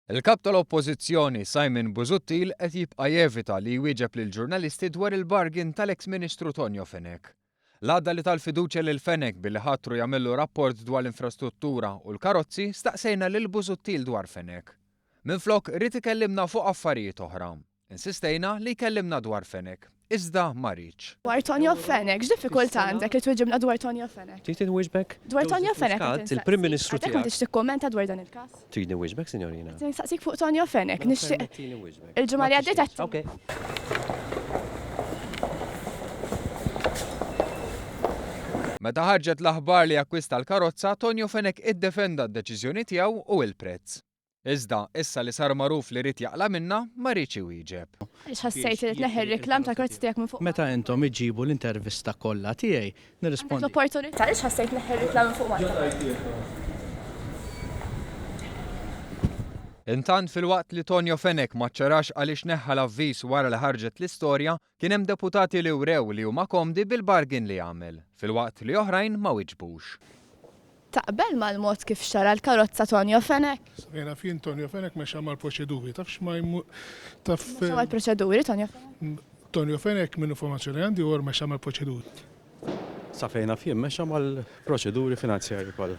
Il-kap tal-Oppożizzjoni Simon Busuttil qed jibqa' jevita li jwieġeb lill-ġurnalisti dwar il-bargain tal-eks Ministru Tonio Fenek. L-għadda li tal-fiduċja lil Fenek billi ħattru jagħmillu rapport dwar l-infrastruttura u l-karozzi staqsejna lil Busuttil dwar Fenek. Minflok rid ikellimna fuq affarijiet oħra. Insistejna li jkellimna dwar Fenek. Iżda ma rridx. Dwar Tonio Fenek, x'diffikultà għandek li tweġibna dwar Tonio Fenek? Trid inwiġbek? Dwar Tonio Fenek. Il-Prim Ministru tiegħek. Għandek tikkommenta dwar dan il-każ? Trid inwiġbek, sinjorina? Nsaqsik fuq Tonio Fenek, nixtieq. Il-ġimgħa li għaddiet qed. Okej. Meta ħarġet l-aħbar li akkwista l-karozza, Tonio Fenek iddefenda d-deċiżjoni tiegħu u l-prezz. Iżda, issa li sar magħruf li rid jaqla minna, ma rridx iwieġeb. Għaliex ħassejt li tneħħi r-riklam tal-karozzi tiegħek minn fuq. Meta intom iġibu l-intervista kollha tiegħi, nirrispondi. L-opportunità għaliex ħassejt tneħħi r-riklam minn fuq Malta. Intant fil-waqt li Tonio Fenek ma ċċarax għaliex neħħa l-avviż wara li ħarġet l-istorja, kien hemm deputati li wrew li huma komdi bil-bargain li għamel, fil-waqt li oħrajn ma wiġbux. Taqbel mal-mod kif xara l-karozza Tonio Fenek? Jena fin Tonio Fenek meċa mal-proċeduri, tafx ma taf. Xama l-proċeduri Tonio Fenek? Tonio Fenek minn informazzjoni għandi u meċa mal-proċeduri. Safejna fien meċa mal-proċeduri finanzjari kollha.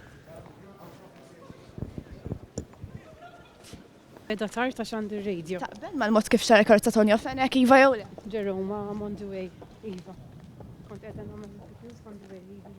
Edha tarta xandi radio. Taqbel mal-mod kif xara l-karozza Tonio Fenek, Iva jew le? Ġeroma, I'm on the way, Iva. Kont edha namel interviews on the way, Iva.